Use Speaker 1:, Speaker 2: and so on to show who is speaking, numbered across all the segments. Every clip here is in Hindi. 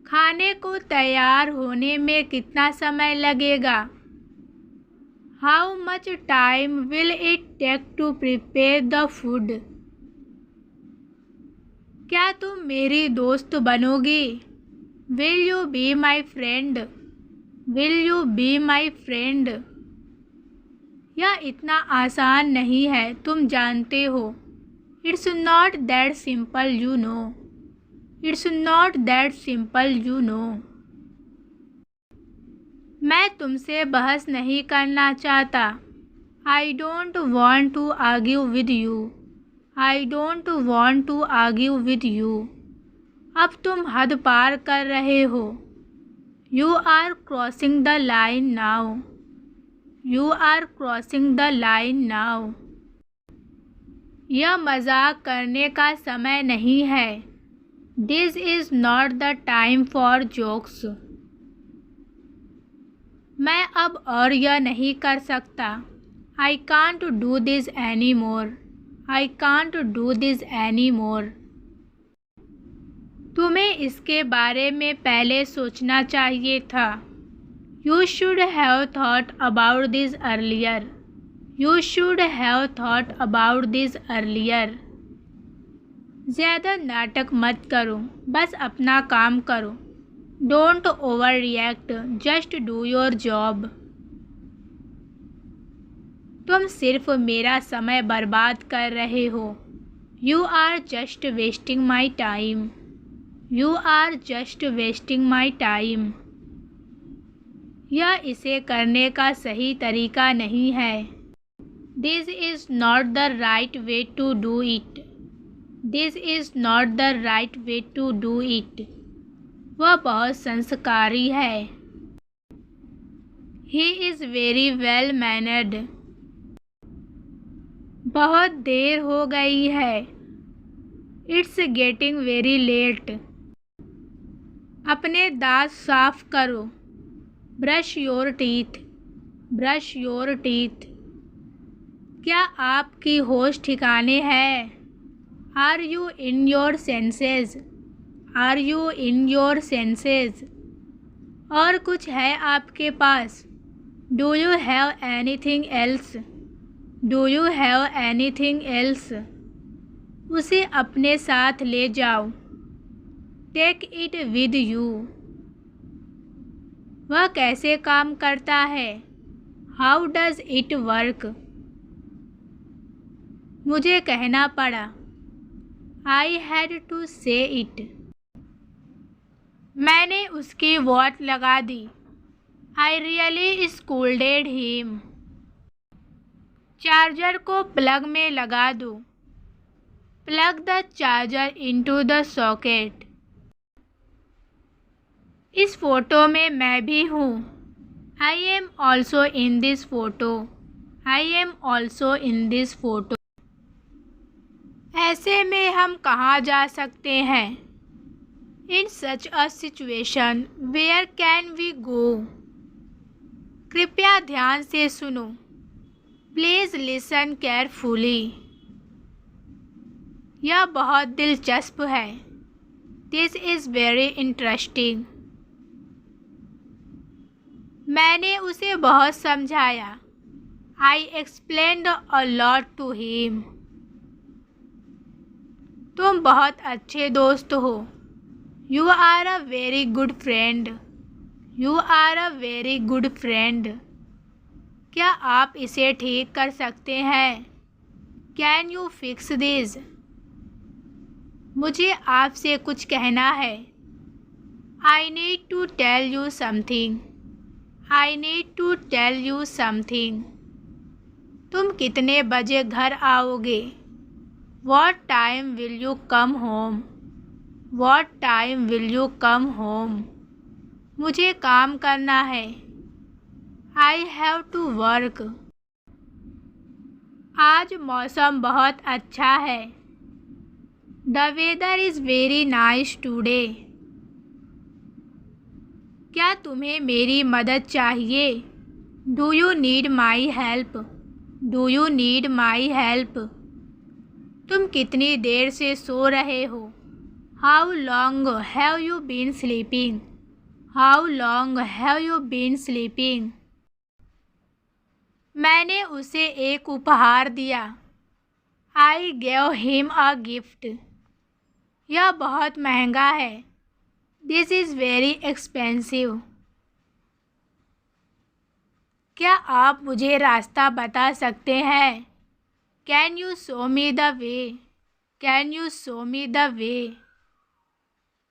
Speaker 1: खाने को तैयार होने में कितना समय लगेगा? How much time will it take to prepare the food? क्या तुम मेरी दोस्त बनोगी? Will you be my friend? Will you be my friend? यह इतना आसान नहीं है, तुम जानते हो। It's not that simple you know. It's not that simple you know. मैं तुमसे बहस नहीं करना चाहता। I don't want to argue with you. I don't want to argue with you. अब तुम हद पार कर रहे हो। You are crossing the line now. You are crossing the line now. यह मजाक करने का समय नहीं है। This is not the time for jokes. मैं अब और यह नहीं कर सकता। I can't do this any more. I can't do this any more. तुम्हें इसके बारे में पहले सोचना चाहिए था। You should have thought about this earlier. You should have thought about this earlier. ज़्यादा नाटक मत करो, बस अपना काम करो। Don't overreact, just do your job. तुम सिर्फ मेरा समय बर्बाद कर रहे हो। You are just wasting my time. You are just wasting my time. यह इसे करने का सही तरीका नहीं है। This is not the right way to do it. This is not the right way to do it. वह बहुत संस्कारी है। He is very well mannered. बहुत देर हो गई है। It's getting very late. अपने दांत साफ करो। Brush your teeth. Brush your teeth. क्या आपकी होश ठिकाने है? Are you in your senses? Are you in your senses? और कुछ है आपके पास? Do you have anything else? Do you have anything else? उसे अपने साथ ले जाओ। Take it with you. वह कैसे काम करता है? How does it work? मुझे कहना पड़ा। I had to say it. मैंने उसकी वॉट लगा दी। I really scolded him. Charger को प्लग में लगा दो। Plug the charger into the socket. इस फोटो में मैं भी हूँ। I am also in this photo. I am also in this photo. ऐसे में हम कहाँ जा सकते हैं? In such a situation where can we go? कृपया ध्यान से सुनो। Please listen carefully. यह बहुत दिलचस्प है। This is very interesting. मैंने उसे बहुत समझाया। I explained a lot to him. तुम बहुत अच्छे दोस्त हो। You are a very good friend. You are a very good friend. क्या आप इसे ठीक कर सकते हैं? Can you fix this? मुझे आपसे कुछ कहना है। I need to tell you something. I need to tell you something. तुम कितने बजे घर आओगे? What time will you come home? What time will you come home? मुझे काम करना है। I have to work. आज मौसम बहुत अच्छा है। The weather is very nice today. क्या तुम्हें मेरी मदद चाहिए? Do you need my help? Do you need my help? तुम कितनी देर से सो रहे हो? How long have you been sleeping? How long have you been sleeping? मैंने उसे एक उपहार दिया। I gave him a gift. यह बहुत महंगा है। This is very expensive. क्या आप मुझे रास्ता बता सकते हैं? Can you show me the way? Can you show me the way?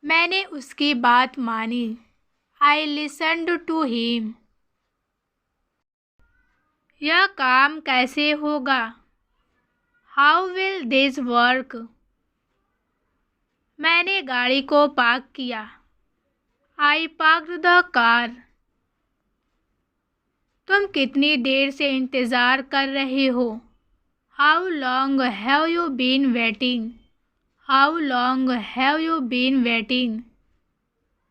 Speaker 1: मैंने उसकी बात मानी। I listened to him. यह काम कैसे होगा? How will this work? मैंने गाड़ी को पार्क किया। I parked the car. तुम कितनी देर से इंतज़ार कर रहे हो? How long have you been waiting? How long have you been waiting?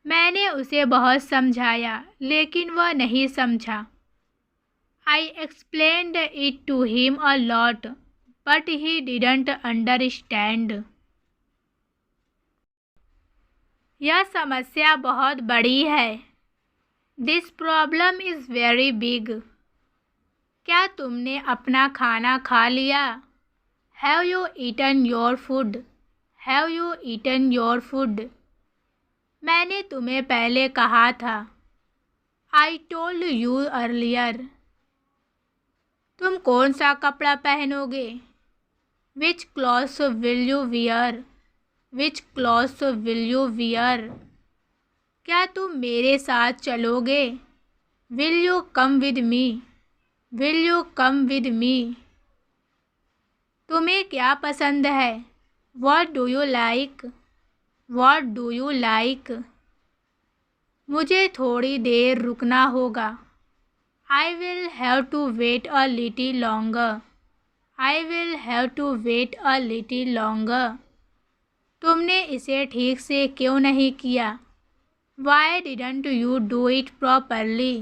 Speaker 1: मैंने उसे बहुत समझाया लेकिन वह नहीं समझा। I explained it to him a lot but he didn't understand. यह समस्या बहुत बड़ी है। This problem is very big. क्या तुमने अपना खाना खा लिया? Have you eaten your food? Have you eaten your food? मैंने तुम्हें पहले कहा था। I told you earlier. तुम कौन सा कपड़ा पहनोगे? Which clothes will you wear? Which clothes will you wear? क्या तुम मेरे साथ चलोगे? Will you come with me? Will you come with me? तुम्हें क्या पसंद है? What do you like? What do you like? मुझे थोड़ी देर रुकना होगा। I will have to wait a little longer. I will have to wait a little longer. तुमने इसे ठीक से क्यों नहीं किया? Why didn't you do it properly?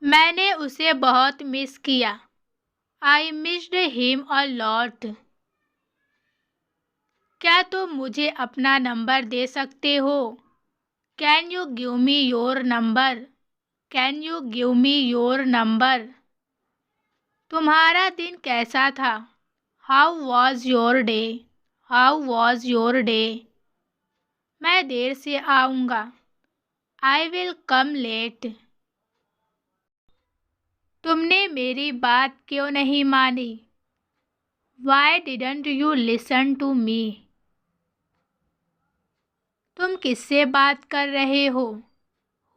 Speaker 1: मैंने उसे बहुत मिस किया। I missed him a lot. क्या तुम मुझे अपना नंबर दे सकते हो? Can you give me your number? Can you give me your number? तुम्हारा दिन कैसा था? How was your day? How was your day? मैं देर से आऊँगा। I will come late. तुमने मेरी बात क्यों नहीं मानी? Why didn't you listen to me? तुम किससे बात कर रहे हो?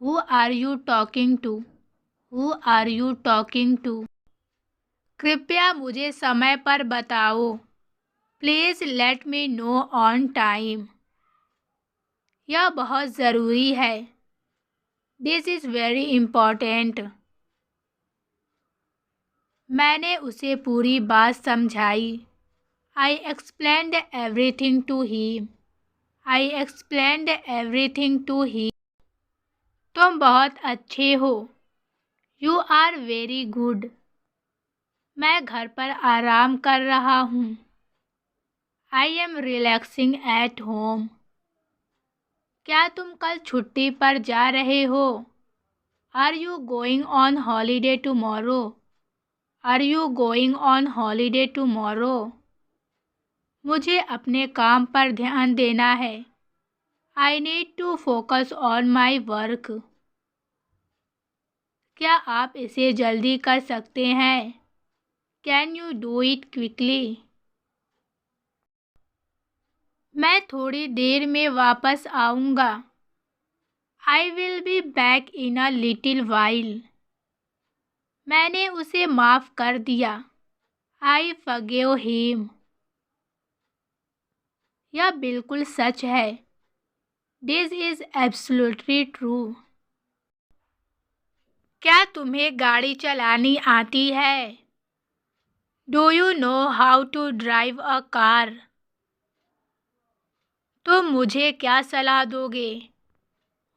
Speaker 1: Who are you talking to? Who are you talking to? कृपया मुझे समय पर बताओ। Please let me know on time. यह बहुत ज़रूरी है। This is very important. मैंने उसे पूरी बात समझाई। I explained everything to him. I explained everything to him. तुम बहुत अच्छे हो। You are very good. मैं घर पर आराम कर रहा हूँ। I am relaxing at home. क्या तुम कल छुट्टी पर जा रहे हो? Are you going on holiday tomorrow? Are you going on holiday tomorrow? मुझे अपने काम पर ध्यान देना है। I need to focus on my work. क्या आप इसे जल्दी कर सकते हैं? Can you do it quickly? मैं थोड़ी देर में वापस आऊँगा। I will be back in a little while. मैंने उसे माफ़ कर दिया। I forgive him. यह बिल्कुल सच है। This is absolutely true. क्या तुम्हें गाड़ी चलानी आती है? Do you know how to drive a car? तुम मुझे क्या सलाह दोगे?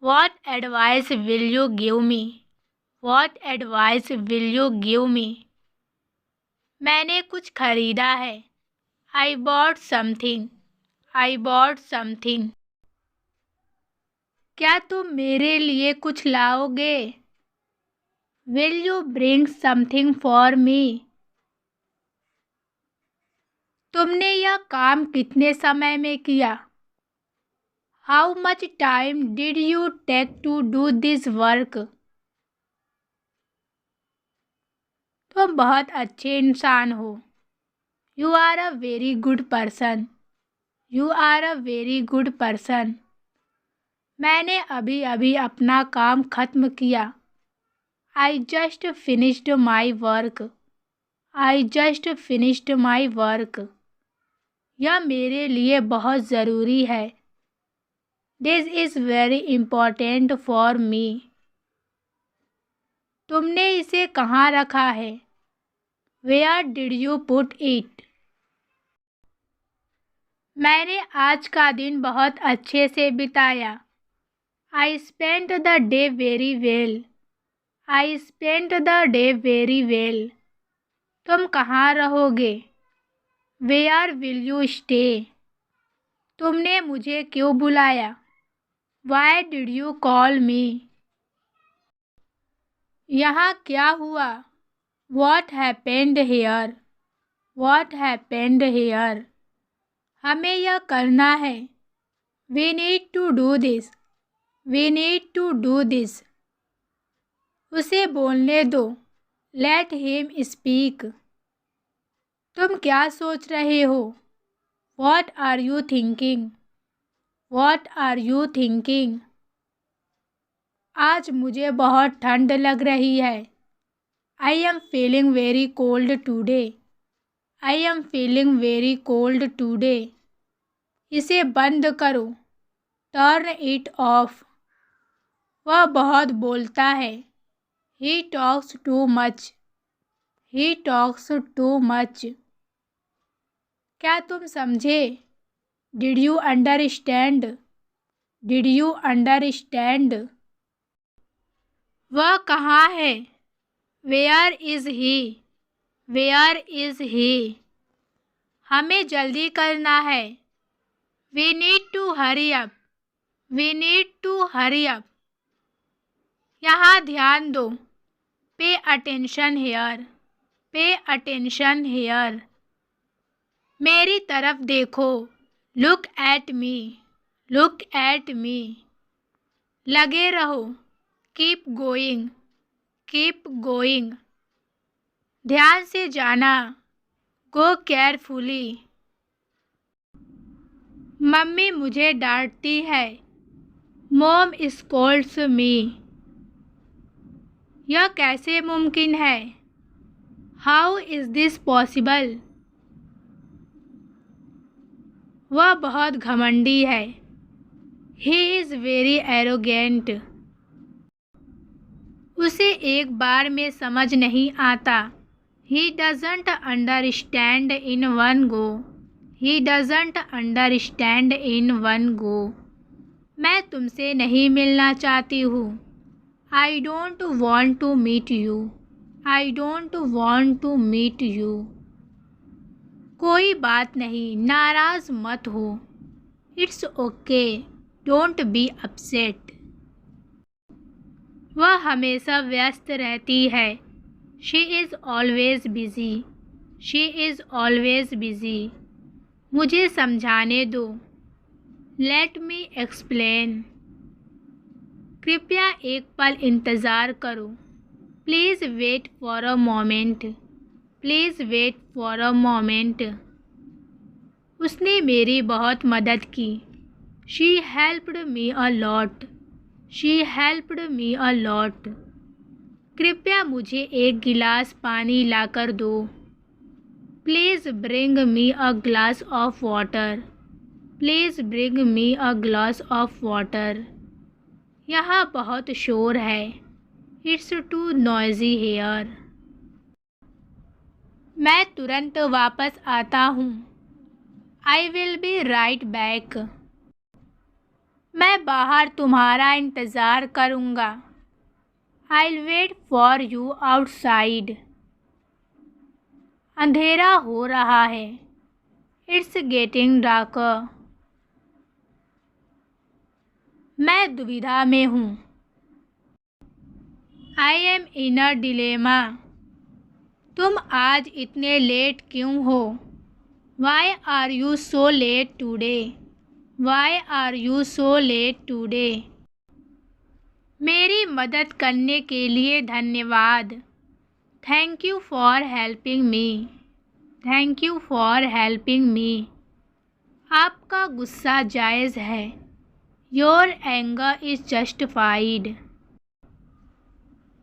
Speaker 1: What advice will you give me? What advice will you give me? मैंने कुछ खरीदा है। I bought something. I bought something. क्या तुम मेरे लिए कुछ लाओगे? Will you bring something for me? तुमने यह काम कितने समय में किया? How much time did you take to do this work? तुम बहुत अच्छे इंसान हो. You are a very good person. You are a very good person. मैंने अभी अभी अपना काम खत्म किया. I just finished my work. I just finished my work. यह मेरे लिए बहुत ज़रूरी है. This is very important for me. तुमने इसे कहाँ रखा है? Where did you put it? मैंने आज का दिन बहुत अच्छे से बिताया. I spent the day very well. I spent the day very well. तुम कहाँ रहोगे? Where will you stay? तुमने मुझे क्यों बुलाया? Why did you call me? यहाँ क्या हुआ? What happened here? What happened here? हमें यह करना है. We need to do this. We need to do this. उसे बोलने दो. Let him speak. तुम क्या सोच रहे हो? What are you thinking? What are you thinking? आज मुझे बहुत ठंड लग रही है. I am feeling very cold today. I am feeling very cold today. इसे बंद करो. Turn it off. वह बहुत बोलता है. He talks too much. He talks too much. क्या तुम समझे? Did you understand? Did you understand? वह कहाँ है? Where is he? Where is he? हमें जल्दी करना है. We need to hurry up. We need to hurry up. यहाँ ध्यान दो. Pay attention here. Pay attention here. मेरी तरफ देखो. Look at me. Look at me. लगे रहो. Keep going. Keep going. ध्यान से जाना. Go carefully. मम्मी मुझे डांटती है. Mom scolds me. यह कैसे मुमकिन है? How is this possible? वह बहुत घमंडी है. He is very arrogant. उसे एक बार में समझ नहीं आता. He doesn't understand in one go. He doesn't understand in one go. मैं तुमसे नहीं मिलना चाहती हूँ. I don't want to meet you. I don't want to meet you. कोई बात नहीं, नाराज़ मत हो. It's okay. Don't be upset. वह हमेशा व्यस्त रहती है. She is always busy. She is always busy. मुझे समझाने दो. Let me explain. कृपया एक पल इंतज़ार करो. Please wait for a moment. Please wait for a moment. उसने मेरी बहुत मदद की. She helped me a lot. She helped me a lot. कृपया मुझे एक गिलास पानी लाकर दो. Please bring me a glass of water. Please bring me a glass of water. यहाँ बहुत शोर है. It's too noisy here. मैं तुरंत वापस आता हूँ. I will be right back. मैं बाहर तुम्हारा इंतज़ार करूँगा. I'll wait for you outside. अंधेरा हो रहा है. It's getting darker. मैं दुविधा में हूँ। I am in a dilemma. तुम आज इतने लेट क्यों हो? Why are you so late today? Why are you so late today? मेरी मदद करने के लिए धन्यवाद। Thank you for helping me. Thank you for helping me. आपका गुस्सा जायज़ है। Your anger is justified.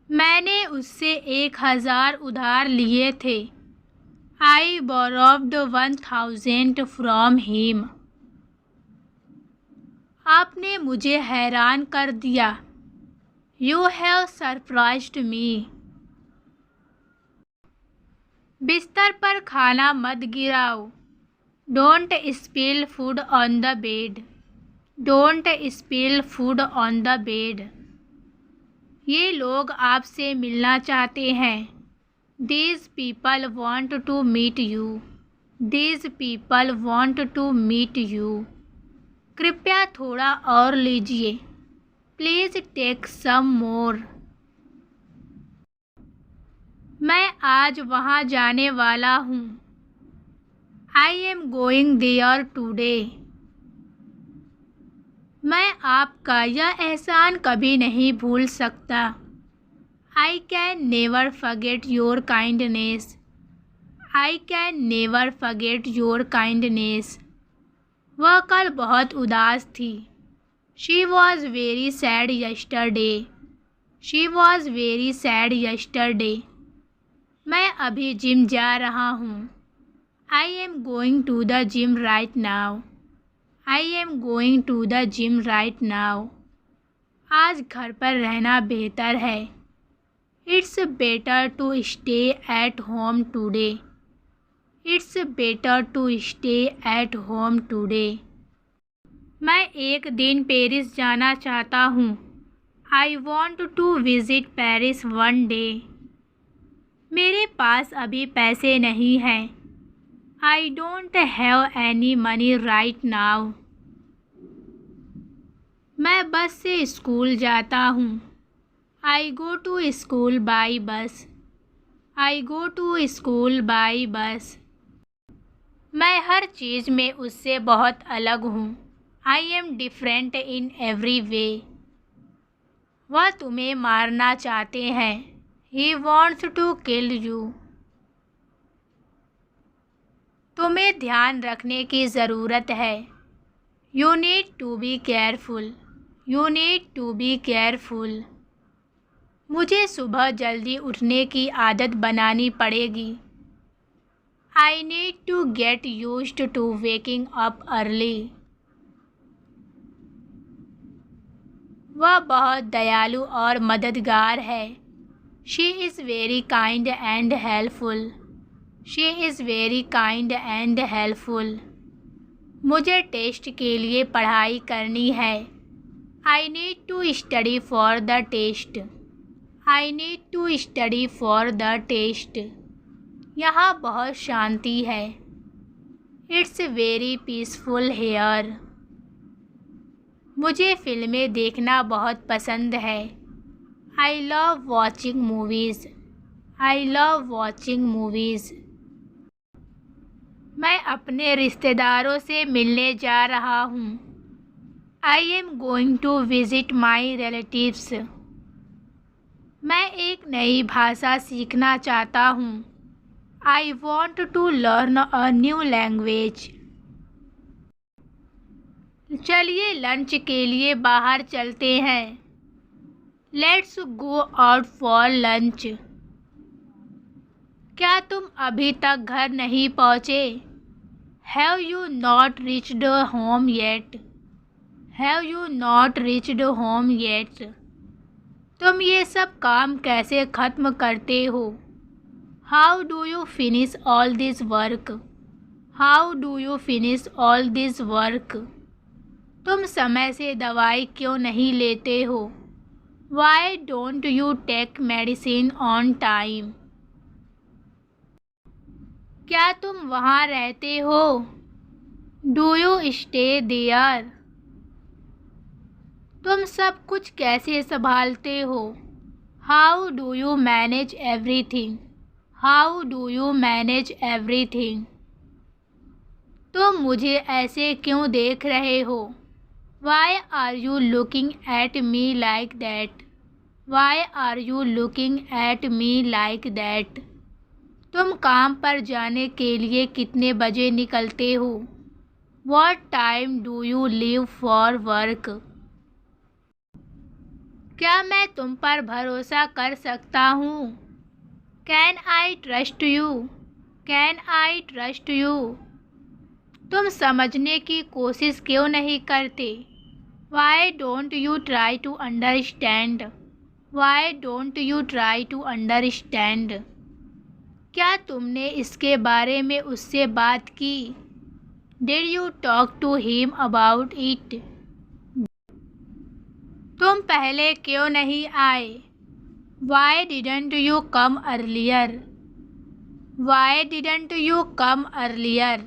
Speaker 1: मैंने उससे 1000 उधार लिए थे। I borrowed 1000 from him. आपने मुझे हैरान कर दिया। यू हैव सरप्राइज्ड मी। बिस्तर पर खाना मत गिराओ। Don't spill food on the bed. Don't spill food on the bed. ये लोग आपसे मिलना चाहते हैं। These people want to meet you. These people want to meet you. कृपया थोड़ा और लीजिए। Please take some more. मैं आज वहाँ जाने वाला हूँ। I am going there today. मैं आपका यह एहसान कभी नहीं भूल सकता। I can never forget your kindness. I can never forget your kindness. वह कल बहुत उदास थी। She was very sad yesterday. She was very sad yesterday. मैं अभी जिम जा रहा हूँ। I am going to the gym right now. I am going to the gym right now. आज घर पर रहना बेहतर है। It's better to stay at home today. It's better to stay at home today. मैं एक दिन पेरिस जाना चाहता हूँ। I want to visit Paris one day. मेरे पास अभी पैसे नहीं हैं। I don't have any money right now. मैं बस से स्कूल जाता हूँ। I go to school by bus. I go to school by bus. मैं हर चीज़ में उससे बहुत अलग हूँ। I am different in every way. वह तुम्हें मारना चाहते हैं। He wants to kill you. तुम्हें ध्यान रखने की ज़रूरत है। You need to be careful. You need to be careful. मुझे सुबह जल्दी उठने की आदत बनानी पड़ेगी। I need to get used to waking up early. वह बहुत दयालु और मददगार है। She is very kind and helpful. She is very kind and helpful. मुझे टेस्ट के लिए पढ़ाई करनी है। I need to study for the test. I need to study for the test. यहाँ बहुत शांति है। It's very peaceful here. मुझे फिल्में देखना बहुत पसंद है। I love watching movies. I love watching movies. मैं अपने रिश्तेदारों से मिलने जा रहा हूँ। I am going to visit my relatives. मैं एक नई भाषा सीखना चाहता हूँ। I want to learn a new language. चलिए लंच के लिए बाहर चलते हैं। Let's go out for lunch. क्या तुम अभी तक घर नहीं पहुँचे? Have you not reached home yet? Have you not reached home yet? तुम ये सब काम कैसे ख़त्म करते हो? How do you finish all this work? How do you finish all this work? तुम समय से दवाई क्यों नहीं लेते हो? Why don't you take medicine on time? क्या तुम वहाँ रहते हो? Do you stay there? तुम सब कुछ कैसे संभालते हो? How do you manage everything? How do you manage everything? तुम मुझे ऐसे क्यों देख रहे हो? Why are you looking at me like that? Why are you looking at me like that? तुम काम पर जाने के लिए कितने बजे निकलते हो? What time do you leave for work? क्या मैं तुम पर भरोसा कर सकता हूँ? Can I trust you? Can I trust you? तुम समझने की कोशिश क्यों नहीं करते? Why don't you try to understand? Why don't you try to understand? क्या तुमने इसके बारे में उससे बात की? Did you talk to him about it? तुम पहले क्यों नहीं आए? Why didn't you come earlier? Why didn't you come earlier?